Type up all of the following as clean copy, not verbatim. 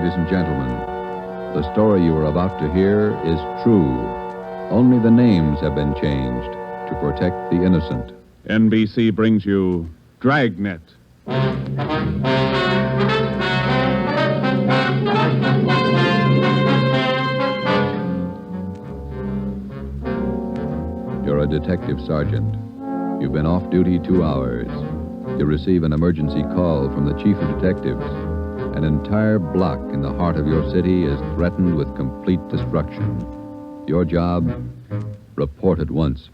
ladies and gentlemen. The story you are about to hear is true. Only the names have been changed to protect the innocent. NBC brings you Dragnet. You're a detective sergeant. You've been off duty 2 hours. You receive an emergency call from the chief of detectives. An entire block in the heart of your city is threatened with complete destruction. Your job? Report at once.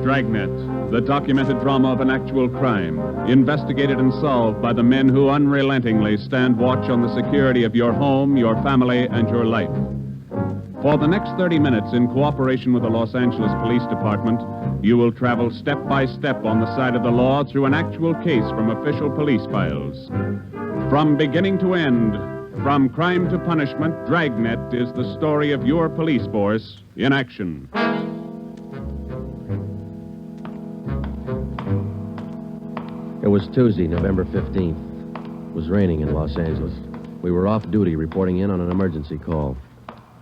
Dragnet, the documented drama of an actual crime, investigated and solved by the men who unrelentingly stand watch on the security of your home, your family, and your life. For the next 30 minutes, in cooperation with the Los Angeles Police Department, you will travel step by step on the side of the law through an actual case from official police files. From beginning to end, from crime to punishment, Dragnet is the story of your police force in action. It was Tuesday, November 15th. It was raining in Los Angeles. We were off duty reporting in on an emergency call.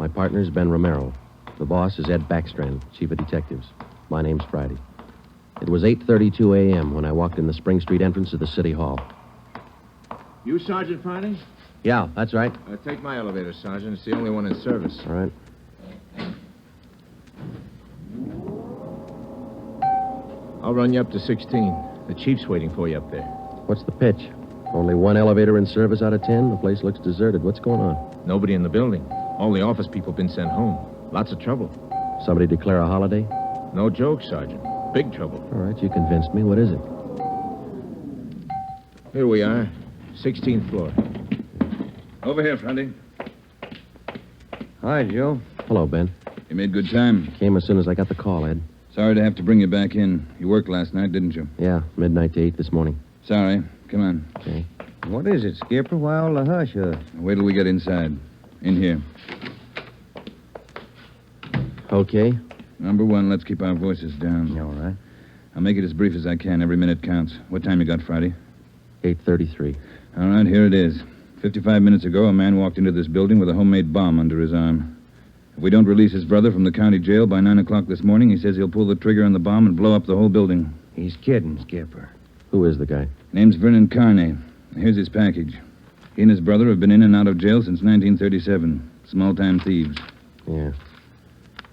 My partner's Ben Romero. The boss is Ed Backstrand, chief of detectives. My name's Friday. It was 8:32 a.m. when I walked in the Spring Street entrance of the City Hall. You Sergeant Friday? Yeah, that's right. Take my elevator, Sergeant. It's the only one in service. All right. I'll run you up to 16. The chief's waiting for you up there. What's the pitch? Only one elevator in service out of 10? The place looks deserted. What's going on? Nobody in the building. All the office people been sent home. Lots of trouble. Somebody declare a holiday? No joke, Sergeant. Big trouble. All right, you convinced me. What is it? Here we are. 16th floor. Over here, Friday. Hi, Joe. Hello, Ben. You made good time. Came as soon as I got the call, Ed. Sorry to have to bring you back in. You worked last night, didn't you? Yeah, midnight to 8 this morning. Sorry. Come on. Okay. What is it, Skipper? Why all the hush? Wait till we get inside. In here. Okay. Number one, let's keep our voices down. All right. I'll make it as brief as I can. Every minute counts. What time you got, Friday? 8:33. All right, here it is. 55 minutes ago, a man walked into this building with a homemade bomb under his arm. If we don't release his brother from the county jail by 9 o'clock this morning, he says he'll pull the trigger on the bomb and blow up the whole building. He's kidding, Skipper. Who is the guy? Name's Vernon Carney. Here's his package. He and his brother have been in and out of jail since 1937. Small-time thieves. Yeah.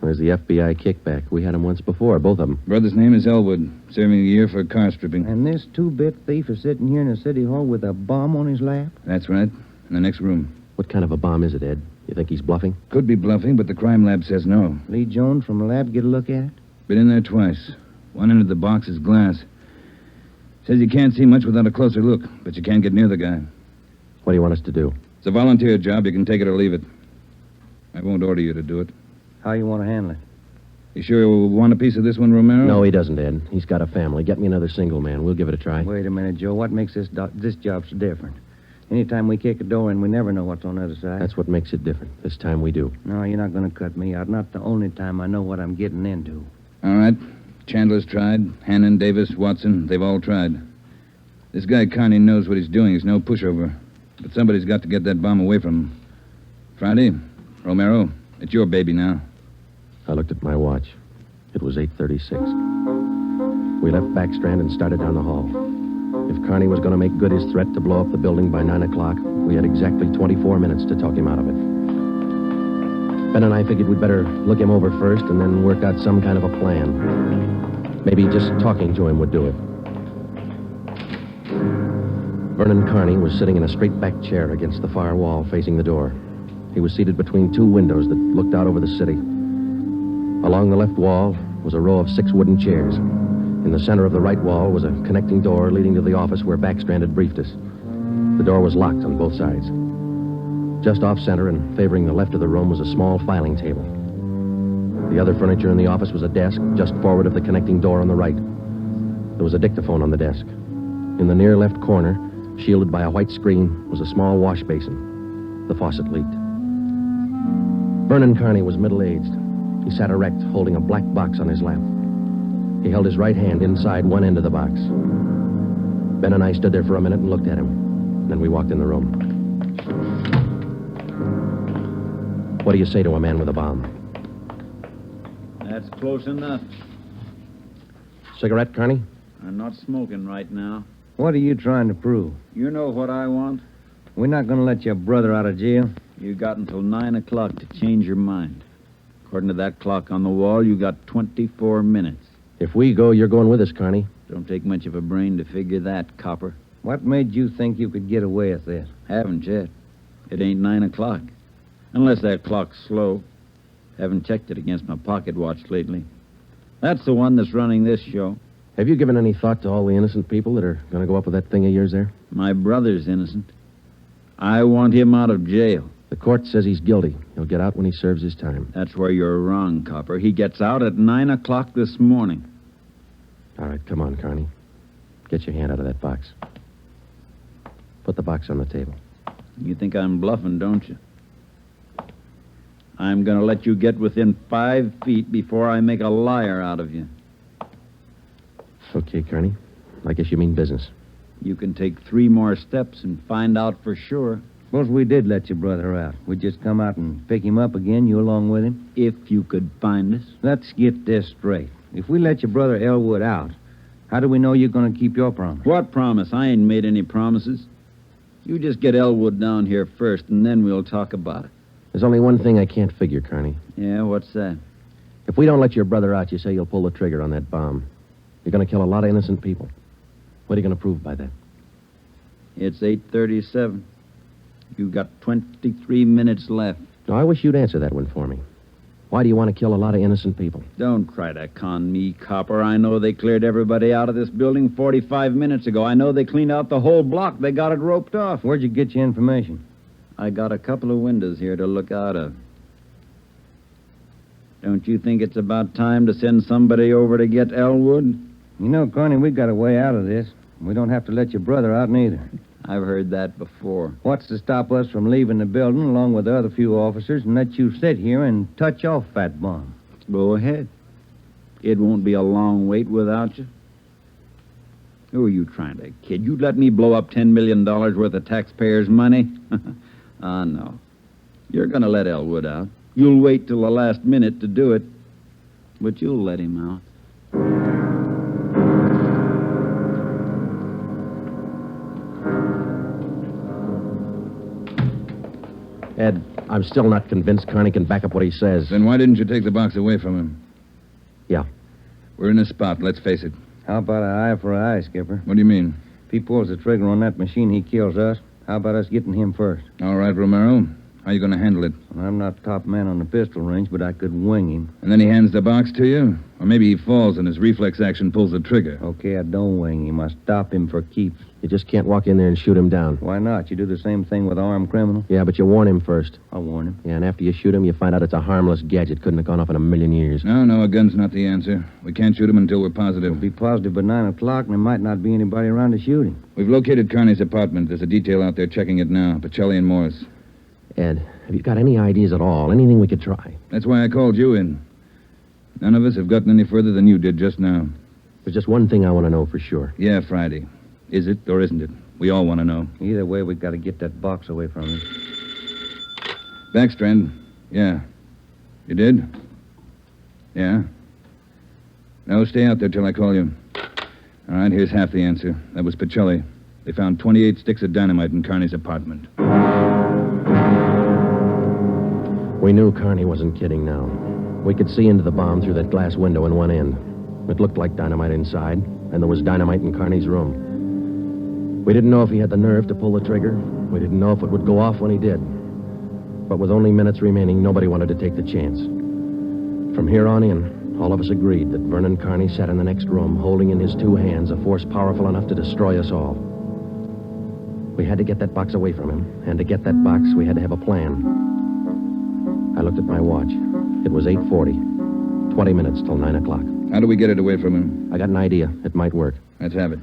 Where's the FBI kickback? We had him once before, both of them. Brother's name is Elwood, serving a year for car stripping. And this two-bit thief is sitting here in the city hall with a bomb on his lap? That's right. In the next room. What kind of a bomb is it, Ed? You think he's bluffing? Could be bluffing, but the crime lab says no. Lee Jones from the lab get a look at it? Been in there twice. One end of the box is glass. Says you can't see much without a closer look, but you can't get near the guy. What do you want us to do? It's a volunteer job. You can take it or leave it. I won't order you to do it. How you want to handle it? You sure you want a piece of this one, Romero? No, he doesn't, Ed. He's got a family. Get me another single man. We'll give it a try. Wait a minute, Joe. What makes this job so different? Anytime we kick a door in, we never know what's on the other side. That's what makes it different. This time we do. No, you're not going to cut me out. Not the only time I know what I'm getting into. All right. Chandler's tried. Hannon, Davis, Watson, they've all tried. This guy Carney knows what he's doing. He's no pushover. But somebody's got to get that bomb away from him. Friday, Romero, it's your baby now. I looked at my watch. It was 8:36. We left Backstrand and started down the hall. If Carney was going to make good his threat to blow up the building by 9 o'clock, we had exactly 24 minutes to talk him out of it. Ben and I figured we'd better look him over first and then work out some kind of a plan. Maybe just talking to him would do it. Vernon Carney was sitting in a straight-back chair against the far wall facing the door. He was seated between two windows that looked out over the city. Along the left wall was a row of 6 wooden chairs. In the center of the right wall was a connecting door leading to the office where Backstrand had briefed us. The door was locked on both sides. Just off-center and favoring the left of the room was a small filing table. The other furniture in the office was a desk just forward of the connecting door on the right. There was a dictaphone on the desk. In the near left corner, shielded by a white screen, was a small wash basin. The faucet leaked. Vernon Carney was middle-aged. He sat erect, holding a black box on his lap. He held his right hand inside one end of the box. Ben and I stood there for a minute and looked at him. Then we walked in the room. What do you say to a man with a bomb? That's close enough. Cigarette, Carney? I'm not smoking right now. What are you trying to prove? You know what I want? We're not going to let your brother out of jail. You got until 9 o'clock to change your mind. According to that clock on the wall, you got 24 minutes. If we go, you're going with us, Carney. Don't take much of a brain to figure that, copper. What made you think you could get away with this? Haven't yet. It ain't 9 o'clock. Unless that clock's slow. Haven't checked it against my pocket watch lately. That's the one that's running this show. Have you given any thought to all the innocent people that are going to go up with that thing of yours there? My brother's innocent. I want him out of jail. The court says he's guilty. He'll get out when he serves his time. That's where you're wrong, copper. He gets out at 9 o'clock this morning. All right, come on, Carney. Get your hand out of that box. Put the box on the table. You think I'm bluffing, don't you? I'm going to let you get within 5 feet before I make a liar out of you. Okay, Carney. I guess you mean business. You can take 3 more steps and find out for sure. Suppose we did let your brother out. We'd just come out and pick him up again, you along with him? If you could find us. Let's get this straight. If we let your brother Elwood out, how do we know you're going to keep your promise? What promise? I ain't made any promises. You just get Elwood down here first, and then we'll talk about it. There's only one thing I can't figure, Carney. Yeah, what's that? If we don't let your brother out, you say you'll pull the trigger on that bomb. You're going to kill a lot of innocent people. What are you going to prove by that? It's 8:37. You've got 23 minutes left. Now, I wish you'd answer that one for me. Why do you want to kill a lot of innocent people? Don't try to con me, copper. I know they cleared everybody out of this building 45 minutes ago. I know they cleaned out the whole block. They got it roped off. Where'd you get your information? I got a couple of windows here to look out of. Don't you think it's about time to send somebody over to get Elwood? You know, Carney, we got a way out of this. We don't have to let your brother out neither. I've heard that before. What's to stop us from leaving the building along with the other few officers and let you sit here and touch off that bomb? Go ahead. It won't be a long wait without you. Who are you trying to kid? You'd let me blow up $10 million worth of taxpayers' money? No. You're going to let Elwood out. You'll wait till the last minute to do it, but you'll let him out. Ed, I'm still not convinced Carney can back up what he says. Then why didn't you take the box away from him? Yeah. We're in a spot, let's face it. How about an eye for an eye, Skipper? What do you mean? If he pulls the trigger on that machine, he kills us. How about us getting him first? All right, Romero. How you going to handle it? Well, I'm not top man on the pistol range, but I could wing him. And then he hands the box to you? Or maybe he falls and his reflex action pulls the trigger. Okay, I don't wing him. I stop him for keeps. You just can't walk in there and shoot him down. Why not? You do the same thing with an armed criminal. Yeah, but you warn him first. I'll warn him. Yeah, and after you shoot him, you find out it's a harmless gadget. Couldn't have gone off in a million years. No, a gun's not the answer. We can't shoot him until we're positive. We'll be positive by 9 o'clock, and there might not be anybody around to shoot him. We've located Carney's apartment. There's a detail out there checking it now. Pacelli and Morris. Ed, have you got any ideas at all? Anything we could try? That's why I called you in. None of us have gotten any further than you did just now. There's just one thing I want to know for sure. Yeah, Friday. Is it or isn't it? We all want to know. Either way, we've got to get that box away from him. Backstrand. Yeah. You did? Yeah. No, stay out there till I call you. All right, here's half the answer. That was Pacelli. They found 28 sticks of dynamite in Carney's apartment. We knew Carney wasn't kidding now. We could see into the bomb through that glass window in one end. It looked like dynamite inside, and there was dynamite in Carney's room. We didn't know if he had the nerve to pull the trigger. We didn't know if it would go off when he did. But with only minutes remaining, nobody wanted to take the chance. From here on in, all of us agreed that Vernon Carney sat in the next room, holding in his 2 hands a force powerful enough to destroy us all. We had to get that box away from him, and to get that box, we had to have a plan. I looked at my watch. It was 8:40. 20 minutes till 9 o'clock. How do we get it away from him? I got an idea. It might work. Let's have it.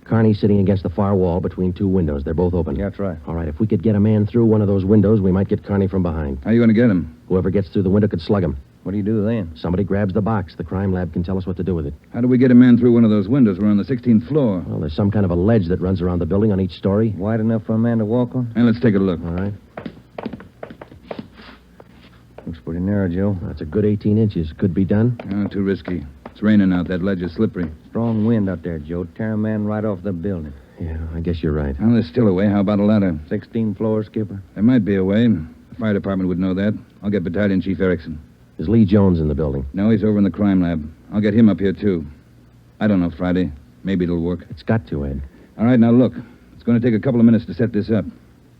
Carney's sitting against the far wall between 2 windows. They're both open. Yeah, that's right. All right, if we could get a man through one of those windows, we might get Carney from behind. How are you going to get him? Whoever gets through the window could slug him. What do you do then? Somebody grabs the box. The crime lab can tell us what to do with it. How do we get a man through one of those windows? We're on the 16th floor. Well, there's some kind of a ledge that runs around the building on each story. Wide enough for a man to walk on? Hey, let's take a look. All right. Looks pretty narrow, Joe. That's a good 18 inches. Could be done. Oh, too risky. It's raining out. That ledge is slippery. Strong wind out there, Joe. Tear a man right off the building. Yeah, I guess you're right. Well, there's still a way. How about a ladder? 16 floors, Skipper. There might be a way. The fire department would know that. I'll get Battalion Chief Erickson. Is Lee Jones in the building? No, he's over in the crime lab. I'll get him up here, too. I don't know, Friday. Maybe it'll work. It's got to, Ed. All right, now look. It's going to take a couple of minutes to set this up.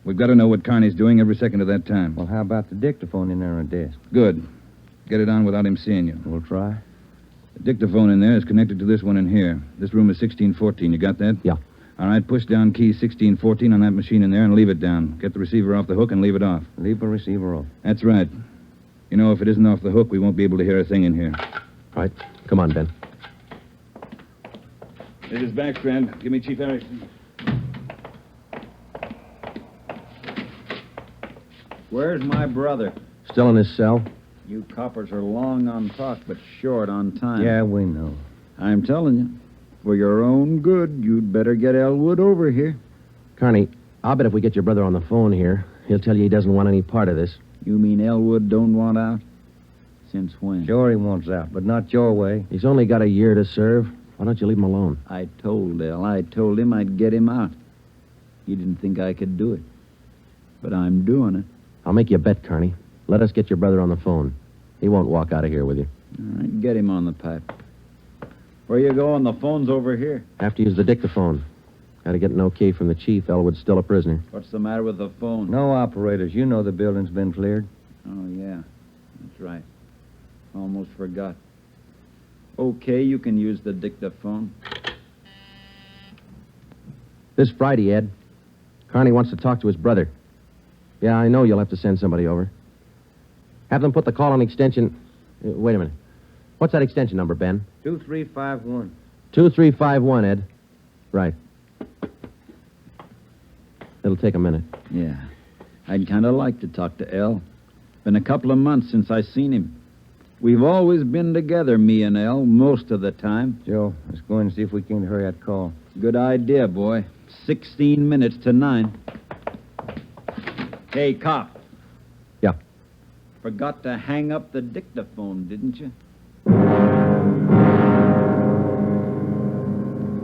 We've got to know what Carney's doing every second of that time. Well, how about the dictaphone in there on the desk? Good. Get it on without him seeing you. We'll try. The dictaphone in there is connected to this one in here. This room is 1614. You got that? Yeah. All right, push down key 1614 on that machine in there and leave it down. Get the receiver off the hook and leave it off. Leave the receiver off. That's right. You know, if it isn't off the hook, we won't be able to hear a thing in here. All right. Come on, Ben. This is Backstrand. Give me Chief Erickson. Where's my brother? Still in his cell? You coppers are long on talk, but short on time. Yeah, we know. I'm telling you, for your own good, you'd better get Elwood over here. Carney, I'll bet if we get your brother on the phone here, he'll tell you he doesn't want any part of this. You mean Elwood don't want out? Since when? Sure he wants out, but not your way. He's only got a year to serve. Why don't you leave him alone? I told him I'd get him out. He didn't think I could do it. But I'm doing it. I'll make you a bet, Carney. Let us get your brother on the phone. He won't walk out of here with you. All right, get him on the pipe. Where you going? The phone's over here. Have to use the dictaphone. Got to get an okay from the chief. Elwood's still a prisoner. What's the matter with the phone? No operators. You know the building's been cleared. Oh, yeah. That's right. Almost forgot. Okay, you can use the dictaphone. This Friday, Ed. Carney wants to talk to his brother. Yeah, I know you'll have to send somebody over. Have them put the call on extension... wait a minute. What's that extension number, Ben? 2351. 2351, Ed. Right. It'll take a minute. Yeah. I'd kind of like to talk to El. Been a couple of months since I seen him. We've always been together, me and El, most of the time. Joe, let's go in and see if we can hurry that call. Good idea, boy. 16 minutes to 9. Hey, cop. Yeah. Forgot to hang up the dictaphone, didn't you?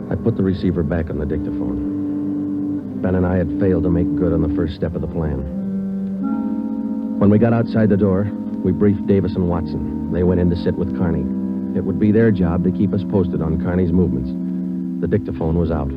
I put the receiver back on the dictaphone. Ben and I had failed to make good on the first step of the plan. When we got outside the door, we briefed Davis and Watson. They went in to sit with Carney. It would be their job to keep us posted on Carney's movements. The dictaphone was out.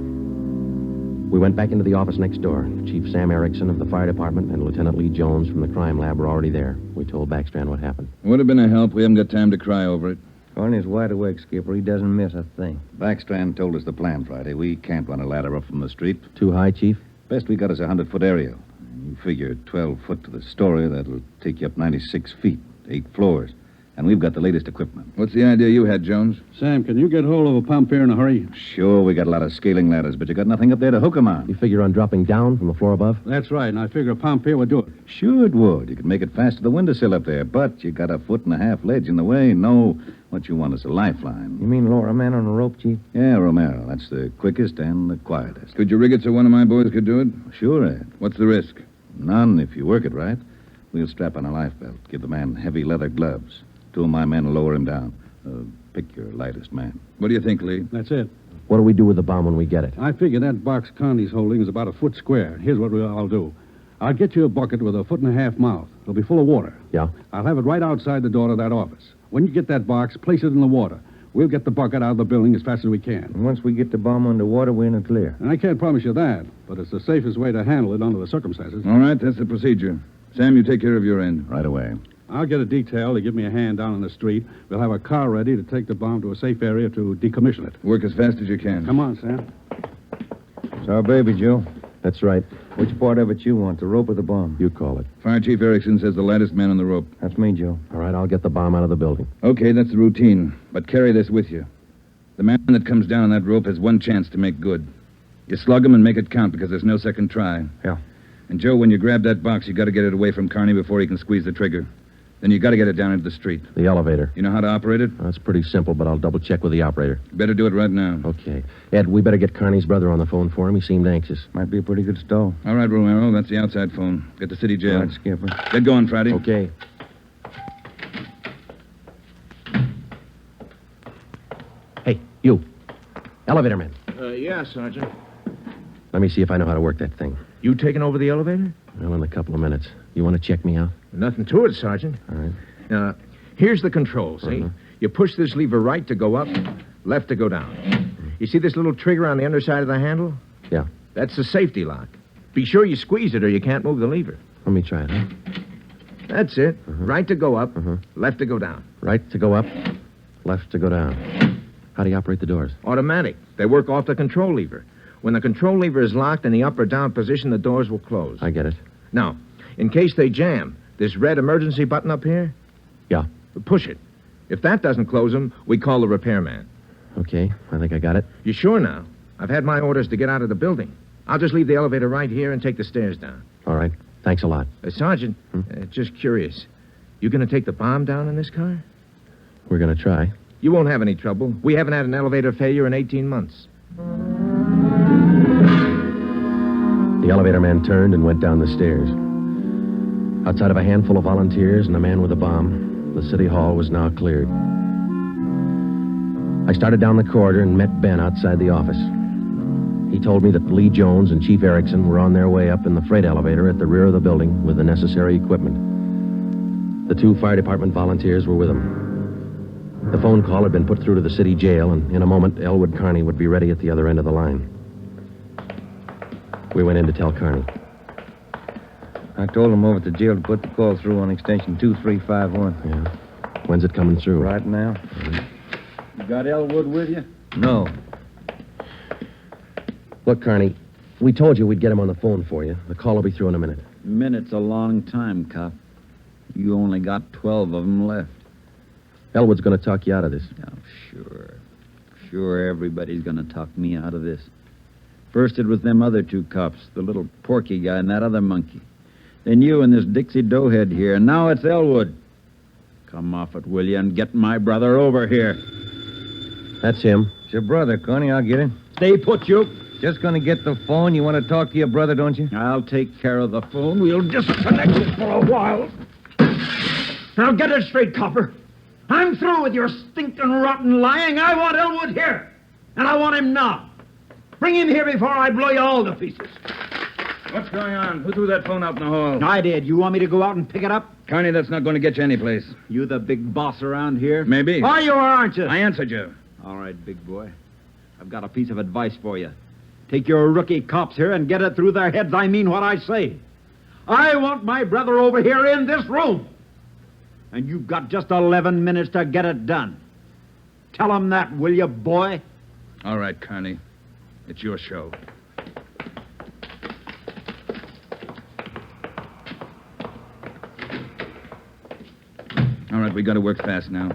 We went back into the office next door. Chief Sam Erickson of the fire department and Lieutenant Lee Jones from the crime lab were already there. We told Backstrand what happened. Would have been a help. We haven't got time to cry over it. Carney's wide awake, Skipper. He doesn't miss a thing. Backstrand told us the plan Friday. We can't run a ladder up from the street. Too high, Chief? Best we got is a 100-foot aerial. You figure 12 foot to the story, that'll take you up 96 feet, 8 floors. And we've got the latest equipment. What's the idea you had, Jones? Sam, can you get hold of a pump here in a hurry? Sure, we got a lot of scaling ladders, but you got nothing up there to hook 'em on. You figure on dropping down from the floor above? That's right, and I figure a pump here would do it. Sure it would. You could make it fast to the windowsill up there, but you got a 1.5 foot ledge in the way. No, what you want is a lifeline. You mean lower a man on a rope, Chief? Yeah, Romero. That's the quickest and the quietest. Could you rig it so one of my boys could do it? Sure, Ed. What's the risk? None if you work it right. We'll strap on a life belt. Give the man heavy leather gloves. 2 of my men will lower him down. Pick your lightest man. What do you think, Lee? That's it. What do we do with the bomb when we get it? I figure that box Connie's holding is about a foot square. Here's what I'll do. I'll get you a bucket with a 1.5 foot mouth. It'll be full of water. Yeah? I'll have it right outside the door to that office. When you get that box, place it in the water. We'll get the bucket out of the building as fast as we can. And once we get the bomb underwater, we're in the clear. And I can't promise you that, but it's the safest way to handle it under the circumstances. All right, that's the procedure. Sam, you take care of your end. Right away. I'll get a detail to give me a hand down on the street. We'll have a car ready to take the bomb to a safe area to decommission it. Work as fast as you can. Come on, Sam. It's our baby, Joe. That's right. Which part of it you want, the rope or the bomb? You call it. Fire Chief Erickson says the lightest man on the rope. That's me, Joe. All right, I'll get the bomb out of the building. Okay, that's the routine. But carry this with you. The man that comes down on that rope has one chance to make good. You slug him and make it count because there's no second try. Yeah. And, Joe, when you grab that box, you got to get it away from Carney before he can squeeze the trigger. Then you got to get it down into the street. The elevator. You know how to operate it? That's pretty simple, but I'll double-check with the operator. Better do it right now. Okay. Ed, we better get Carney's brother on the phone for him. He seemed anxious. Might be a pretty good stall. All right, Romero. That's the outside phone. Get the city jail. All right, Skipper. Get going, Friday. Okay. Hey, you. Elevator man. Yeah, Sergeant. Let me see if I know how to work that thing. You taking over the elevator? Well, in a couple of minutes. You want to check me out? Nothing to it, Sergeant. All right. Now, here's the control, see? You push this lever right to go up, left to go down. You see this little trigger on the underside of the handle? Yeah. That's the safety lock. Be sure you squeeze it or you can't move the lever. Let me try it, huh? That's it. Right to go up, left to go down. Right to go up, left to go down. How do you operate the doors? Automatic. They work off the control lever. When the control lever is locked in the up or down position, the doors will close. I get it. Now, in case they jam, this red emergency button up here? Yeah. Push it. If that doesn't close them, we call the repairman. Okay, I think I got it. You sure now? I've had my orders to get out of the building. I'll just leave the elevator right here and take the stairs down. All right. Thanks a lot. Sergeant, just curious. You going to take the bomb down in this car? We're going to try. You won't have any trouble. We haven't had an elevator failure in 18 months. The elevator man turned and went down the stairs. Outside of a handful of volunteers and a man with a bomb, the city hall was now cleared. I started down the corridor and met Ben outside the office. He told me that Lee Jones and Chief Erickson were on their way up in the freight elevator at the rear of the building with the necessary equipment. The 2 fire department volunteers were with them. The phone call had been put through to the city jail, and in a moment, Elwood Carney would be ready at the other end of the line. We went in to tell Carney. I told him over at the jail to put the call through on extension 2351. Yeah. When's it coming through? Right now? You got Elwood with you? No. Look, Carney, we told you we'd get him on the phone for you. The call will be through in a minute. Minute's a long time, cop. You only got 12 of them left. Elwood's going to talk you out of this. Oh, sure. Sure, everybody's going to talk me out of this. First it was them other 2 cops, the little Porky guy and that other monkey. Then you and this Dixie Doughhead here, and now it's Elwood. Come off it, will you, and get my brother over here. That's him. It's your brother, Connie. I'll get him. Stay put, you. Just gonna get the phone. You want to talk to your brother, don't you? I'll take care of the phone. We'll disconnect it for a while. Now get it straight, copper. I'm through with your stinking rotten lying. I want Elwood here. And I want him now. Bring him here before I blow you all to pieces. What's going on? Who threw that phone out in the hall? I did. You want me to go out and pick it up? Carney, that's not going to get you anyplace. You the big boss around here? Maybe. Are you or aren't you? I answered you. All right, big boy. I've got a piece of advice for you. Take your rookie cops here and get it through their heads I mean what I say. I want my brother over here in this room. And you've got just 11 minutes to get it done. Tell them that, will you, boy? All right, Carney. It's your show. All right, we got to work fast now.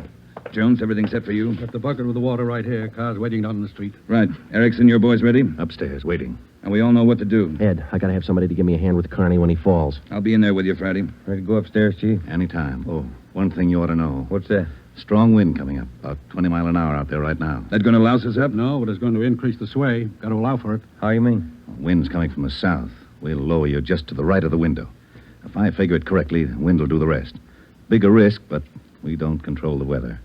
Jones, everything set for you? Got the bucket with the water right here. Car's waiting down the street. Right. Erickson, your boys ready? Upstairs, waiting. And we all know what to do. Ed, I got to have somebody to give me a hand with Carney when he falls. I'll be in there with you, Friday. Ready to go upstairs, Chief? Anytime. Oh, one thing you ought to know. What's that? Strong wind coming up. About 20 mile an hour out there right now. That going to louse us up? No, but it's going to increase the sway. Got to allow for it. How you mean? Wind's coming from the south. We'll lower you just to the right of the window. If I figure it correctly, the wind will do the rest. Bigger risk, but we don't control the weather.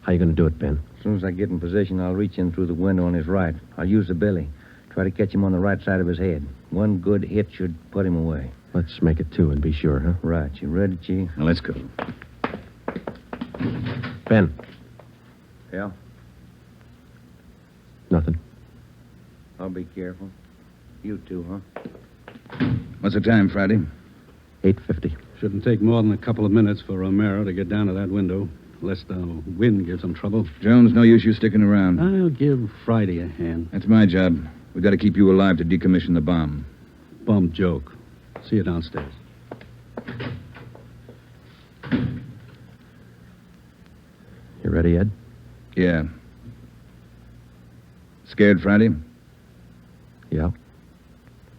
How you going to do it, Ben? As soon as I get in position, I'll reach in through the window on his right. I'll use the billy. Try to catch him on the right side of his head. One good hit should put him away. Let's make it 2 and be sure, huh? Right. You ready, Chief? Now, let's go. Ben. Yeah? Nothing. I'll be careful. You too, huh? What's the time, Friday? 8:50. Shouldn't take more than a couple of minutes for Romero to get down to that window, unless the wind gives him trouble. Jones, no use you sticking around. I'll give Friday a hand. That's my job. We got to keep you alive to decommission the bomb. Bum joke. See you downstairs. You ready, Ed? Yeah. Scared, Friday? Yeah.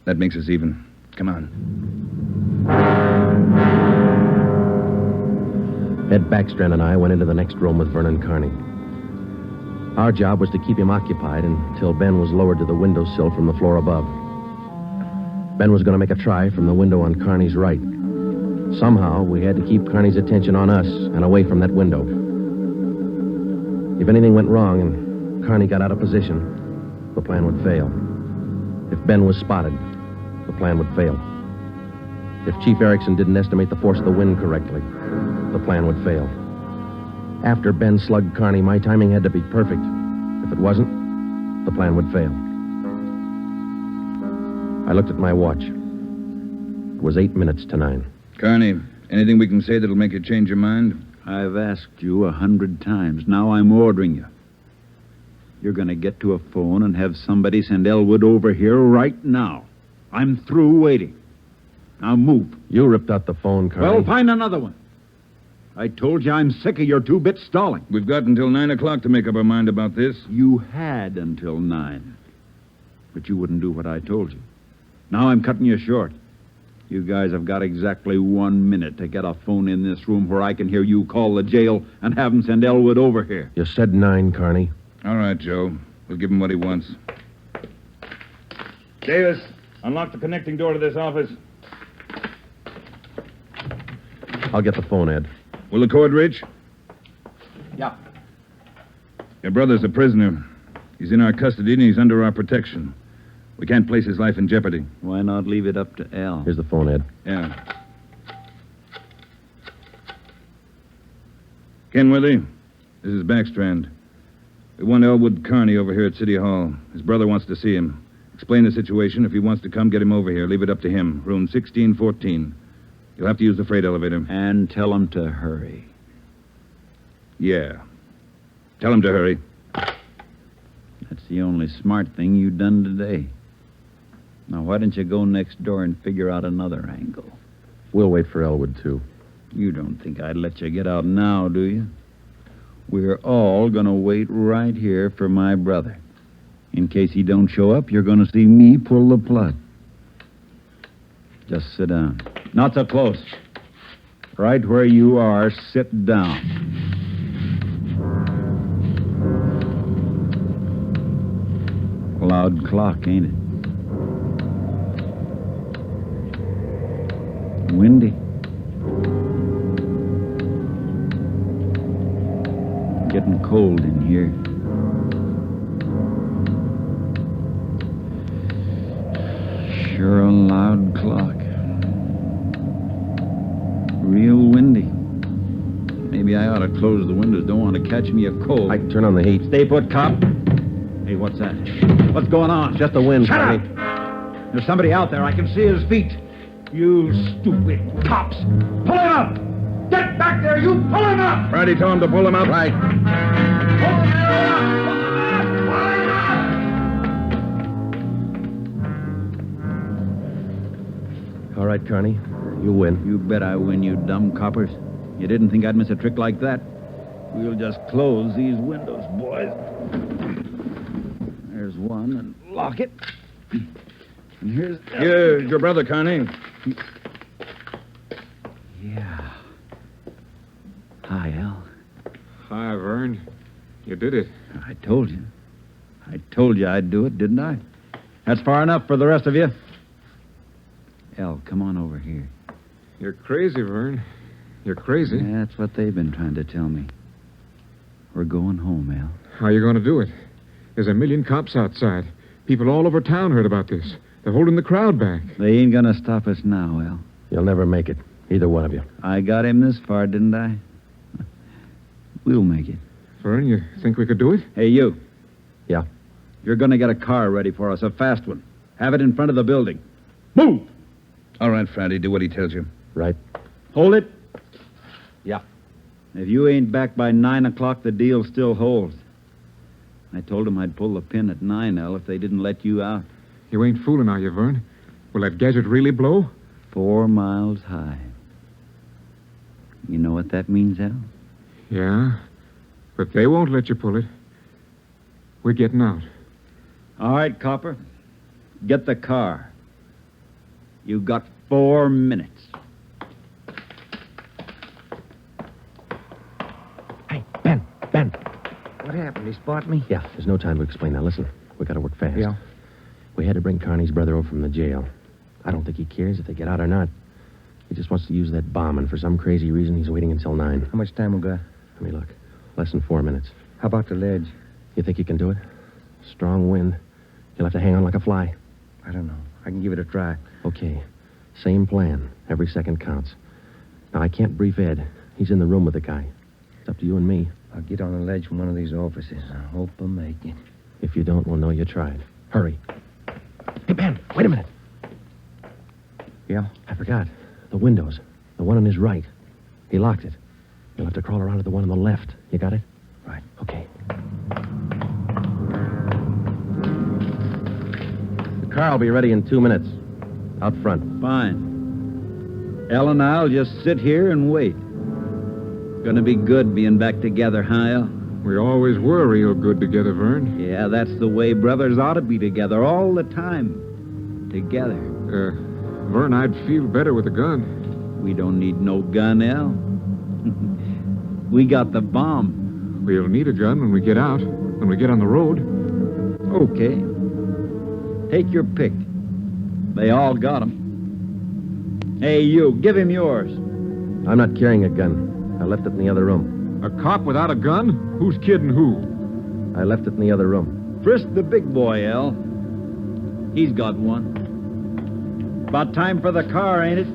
That makes us even. Come on. Ed Backstrand and I went into the next room with Vernon Carney. Our job was to keep him occupied until Ben was lowered to the windowsill from the floor above. Ben was going to make a try from the window on Carney's right. Somehow, we had to keep Carney's attention on us and away from that window. If anything went wrong and Carney got out of position, the plan would fail. If Ben was spotted, the plan would fail. If Chief Erickson didn't estimate the force of the wind correctly, the plan would fail. After Ben slugged Carney, my timing had to be perfect. If it wasn't, the plan would fail. I looked at my watch. It was 8 minutes to 9. Carney, anything we can say that'll make you change your mind? I've asked you 100 times. Now I'm ordering you. You're going to get to a phone and have somebody send Elwood over here right now. I'm through waiting. Now move. You ripped out the phone, Carney. Well, find another one. I told you I'm sick of your two-bit stalling. We've got until 9 o'clock to make up our mind about this. You had until 9. But you wouldn't do what I told you. Now I'm cutting you short. You guys have got exactly 1 minute to get a phone in this room where I can hear you call the jail and have them send Elwood over here. You said 9, Carney. All right, Joe. We'll give him what he wants. Davis, unlock the connecting door to this office. I'll get the phone, Ed. Will the cord reach? Yeah. Your brother's a prisoner. He's in our custody and he's under our protection. We can't place his life in jeopardy. Why not leave it up to Al? Here's the phone, Ed. Yeah. Kenworthy, this is Backstrand. We want Elwood Carney over here at City Hall. His brother wants to see him. Explain the situation. If he wants to come, get him over here. Leave it up to him. Room 1614. You'll have to use the freight elevator. And tell him to hurry. Yeah. Tell him to hurry. That's the only smart thing you've done today. Now, why don't you go next door and figure out another angle? We'll wait for Elwood, too. You don't think I'd let you get out now, do you? We're all going to wait right here for my brother. In case he don't show up, you're going to see me pull the plug. Just sit down. Not so close. Right where you are, sit down. Loud clock, ain't it? Windy. Getting cold in here. Sure a loud clock. Real windy. Maybe I ought to close the windows. Don't want to catch me a cold. Ike, turn on the heat. Stay put, cop. Hey, what's that? What's going on? Just the wind, Shut Carney. up! There's somebody out there. I can see his feet. You stupid cops. Pull him up! Get back there, you! Pull him up! Friday told him to pull him up. Right. Pull him up! All right, Carney. You win. You bet I win, you dumb coppers. You didn't think I'd miss a trick like that? We'll just close these windows, boys. There's one, and lock it. And here's... Here's your brother, Carney. Yeah. Hi, Al. Hi, Vern. You did it. I told you. I told you I'd do it, didn't I? That's far enough for the rest of you. Al, come on over here. You're crazy, Vern. You're crazy. That's what they've been trying to tell me. We're going home, Al. How are you going to do it? There's a million cops outside. People all over town heard about this. They're holding the crowd back. They ain't gonna stop us now, Al. You'll never make it. Either one of you. I got him this far, didn't I? We'll make it. Vern, you think we could do it? Hey, you. Yeah? You're gonna get a car ready for us, a fast one. Have it in front of the building. Move! All right, Friday, do what he tells you. Right. Hold it. Yeah. If you ain't back by 9 o'clock, the deal still holds. I told them I'd pull the pin at 9, Al, if they didn't let you out. You ain't fooling, are you, Vern? Will that gadget really blow? 4 miles high. You know what that means, Al? Yeah, but they won't let you pull it. We're getting out. All right, Copper. Get the car. You got 4 minutes. What happened? He spot me? Yeah, there's no time to explain. Now, listen. We gotta work fast. Yeah. We had to bring Carney's brother over from the jail. I don't think he cares if they get out or not. He just wants to use that bomb, and for some crazy reason, he's waiting until 9. How much time we got? Let me look. Less than 4 minutes. How about the ledge? You think you can do it? Strong wind. You'll have to hang on like a fly. I don't know. I can give it a try. Okay. Same plan. Every second counts. Now, I can't brief Ed. He's in the room with the guy. It's up to you and me. I'll get on the ledge from one of these offices. I hope I make it. If you don't, we'll know you tried. Hurry. Hey, Ben, wait a minute. Yeah? I forgot. The windows. The one on his right. He locked it. You'll have to crawl around to the one on the left. You got it? Right. Okay. The car will be ready in 2 minutes. Out front. Fine. Elle and I'll just sit here and wait. Gonna be good being back together, huh, Elle? We always were real good together, Vern. Yeah, that's the way brothers ought to be together all the time. Together. Vern, I'd feel better with a gun. We don't need no gun, Elle. We got the bomb. We'll need a gun when we get out, when we get on the road. Okay. Take your pick. They all got 'em. Hey, you, give him yours. I'm not carrying a gun. I left it in the other room. A cop without a gun? Who's kidding who? I left it in the other room. Frisk the big boy, Elle. He's got one. About time for the car, ain't it?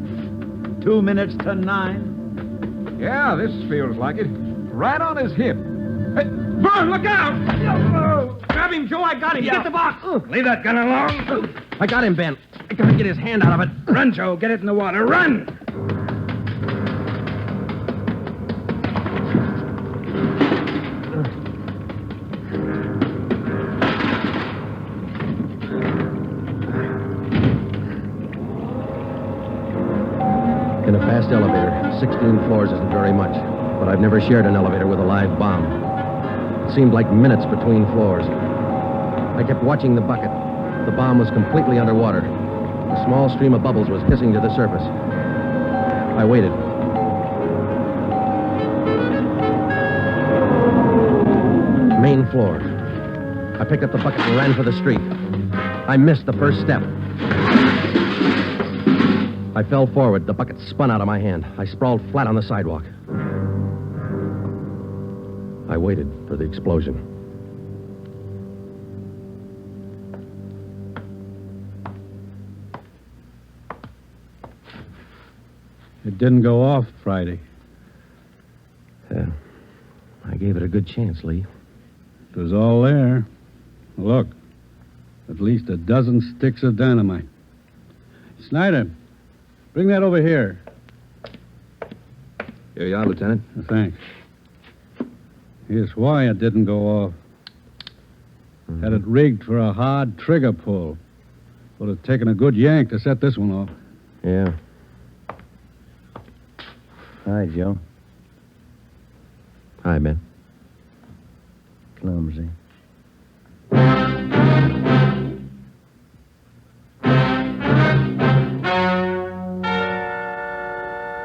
2 minutes to 9. Yeah, this feels like it. Right on his hip. Hey, Vern, look out! Grab him, Joe. I got him. Get the box. Leave that gun alone. I got him, Ben. I gotta get his hand out of it. Run, Joe. Get it in the water. Run! In a fast elevator, 16 floors isn't very much, but I've never shared an elevator with a live bomb. It seemed like minutes between floors. I kept watching the bucket. The bomb was completely underwater. A small stream of bubbles was hissing to the surface. I waited. Main floor. I picked up the bucket and ran for the street. I missed the first step. I fell forward. The bucket spun out of my hand. I sprawled flat on the sidewalk. I waited for the explosion. It didn't go off Friday. I gave it a good chance, Lee. It was all there. Look, at least a dozen sticks of dynamite. Snyder, bring that over here. Here you are, Lieutenant. Thanks. Here's why it didn't go off. Had it rigged for a hard trigger pull. Would have taken a good yank to set this one off. Yeah. Hi, Joe. Hi, Ben. Clumsy.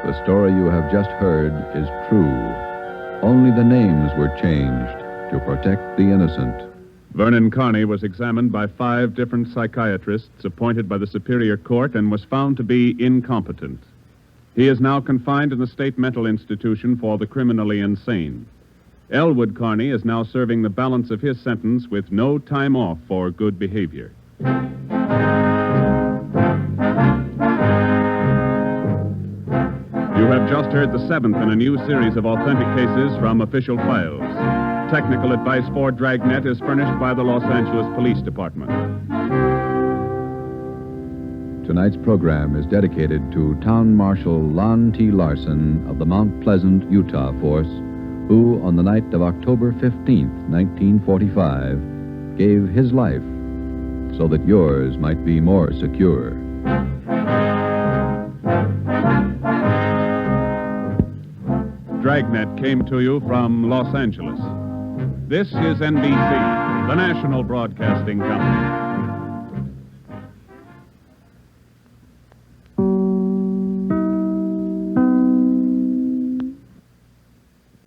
The story you have just heard is true. Only the names were changed to protect the innocent. Vernon Carney was examined by 5 different psychiatrists appointed by the Superior Court and was found to be incompetent. He is now confined in the state mental institution for the criminally insane. Elwood Carney is now serving the balance of his sentence with no time off for good behavior. You have just heard the 7th in a new series of authentic cases from official files. Technical advice for Dragnet is furnished by the Los Angeles Police Department. Tonight's program is dedicated to Town Marshal Lon T. Larson of the Mount Pleasant, Utah force, who, on the night of October 15th, 1945, gave his life so that yours might be more secure. Dragnet came to you from Los Angeles. This is NBC, the national broadcasting company.